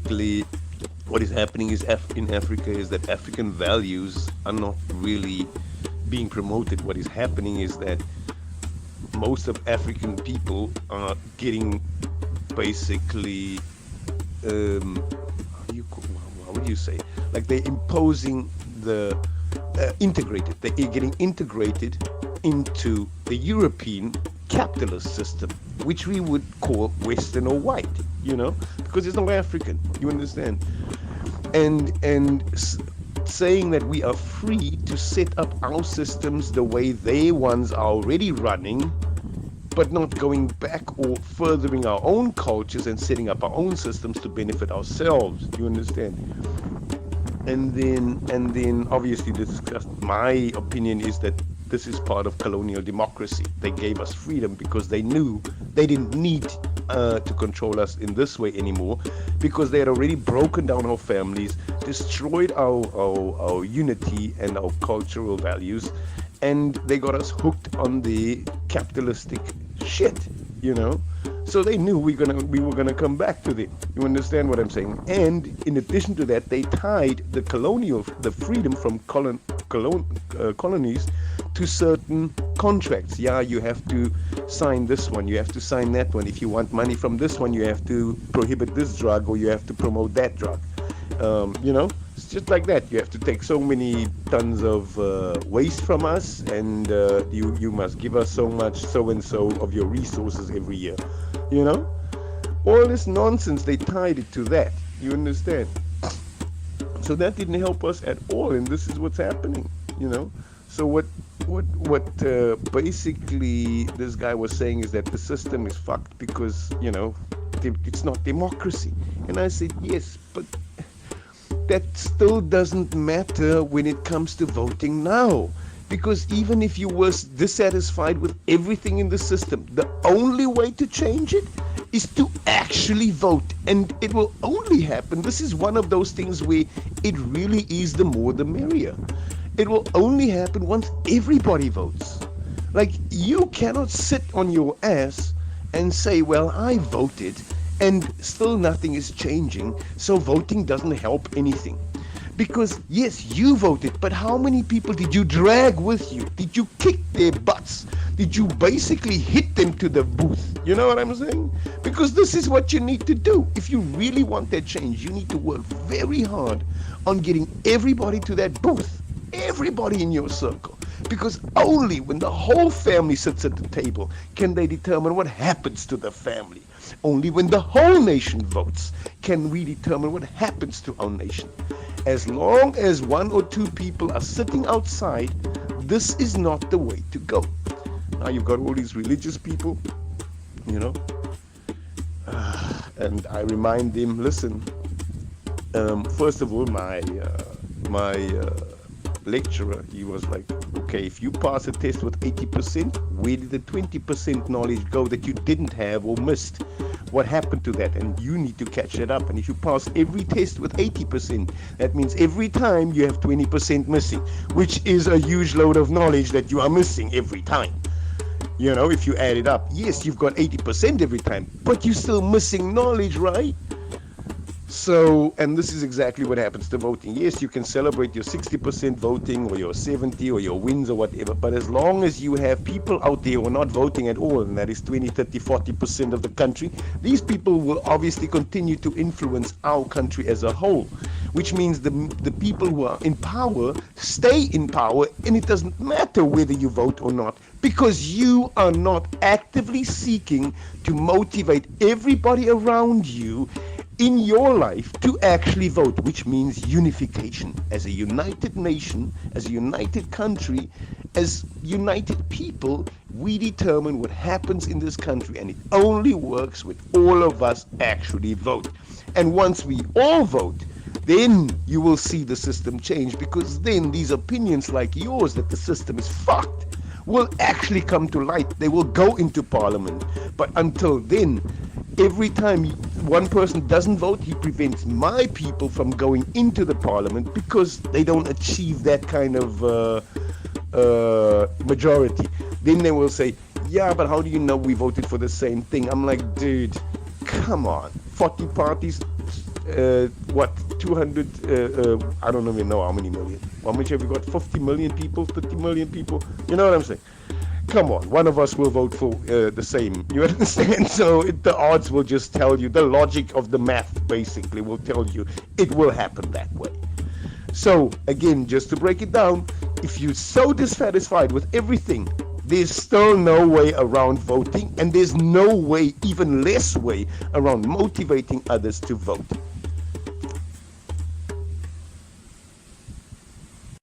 basically what is happening is in Africa is that African values are not really being promoted. What is happening is that most of African people are getting basically how would you say, like they're imposing the they're getting integrated into the European capitalist system, which we would call Western or white, because it's not African, you understand? And saying that we are free to set up our systems the way they ones are already running, but not going back or furthering our own cultures and setting up our own systems to benefit ourselves. Do you understand? And then obviously my opinion is that this is part of colonial democracy. They gave us freedom because they knew they didn't need to control us in this way anymore, because they had already broken down our families, destroyed our unity and our cultural values, and they got us hooked on the capitalistic shit, So they knew we were gonna come back to them. You understand what I'm saying? And in addition to that, they tied the freedom from colonies to certain contracts. Yeah, you have to sign this one, you have to sign that one. If you want money from this one, you have to prohibit this drug, or you have to promote that drug. It's just like that. You have to take so many tons of waste from us, and you must give us so much, so and so of your resources every year. All this nonsense, they tied it to that. You understand? So that didn't help us at all, and this is what's happening. So what basically this guy was saying is that the system is fucked because it's not democracy. And I said yes, but that still doesn't matter when it comes to voting now. Because even if you were dissatisfied with everything in the system, the only way to change it is to actually vote. And it will only happen. This is one of those things where it really is the more the merrier. It will only happen once everybody votes. Like, you cannot sit on your ass and say, well, I voted and still nothing is changing, so voting doesn't help anything. Because yes, you voted, but how many people did you drag with you? Did you kick their butts? Did you basically hit them to the booth? You know what I'm saying? Because this is what you need to do. If you really want that change, you need to work very hard on getting everybody to that booth. Everybody in your circle. Because only when the whole family sits at the table can they determine what happens to the family. Only when the whole nation votes can we determine what happens to our nation. As long as one or two people are sitting outside, this is not the way to go. Now you've got all these religious people, and I remind them, listen, first of all, my lecturer, he was like, okay, if you pass a test with 80%, where did the 20% knowledge go that you didn't have or missed? What happened to that? And you need to catch that up. And if you pass every test with 80%, that means every time you have 20% missing, which is a huge load of knowledge that you are missing every time. If you add it up, yes, you've got 80% every time, but you're still missing knowledge, right? So, and this is exactly what happens to voting. Yes, you can celebrate your 60% voting or your 70 or your wins or whatever, but as long as you have people out there who are not voting at all, and that is 20, 30, 40% of the country, these people will obviously continue to influence our country as a whole, which means the people who are in power stay in power, and it doesn't matter whether you vote or not, because you are not actively seeking to motivate everybody around you in your life to actually vote, which means unification. As a united nation, as a united country, as united people, we determine what happens in this country, and it only works with all of us actually vote. And once we all vote, then you will see the system change, because then these opinions like yours that the system is fucked will actually come to light. They will go into parliament. But until then, every time one person doesn't vote, he prevents my people from going into the parliament, because they don't achieve that kind of majority. Then they will say, yeah, but how do you know we voted for the same thing? I'm like, dude, come on. 40 parties, what, 200, I don't even know how many million. How much have you got? 50 million people, 30 million people? You know what I'm saying? Come on, one of us will vote for the same. You understand? So the odds will just tell you, the logic of the math basically will tell you it will happen that way. So again, just to break it down, if you're so dissatisfied with everything, there's still no way around voting, and there's no way, even less way, around motivating others to vote.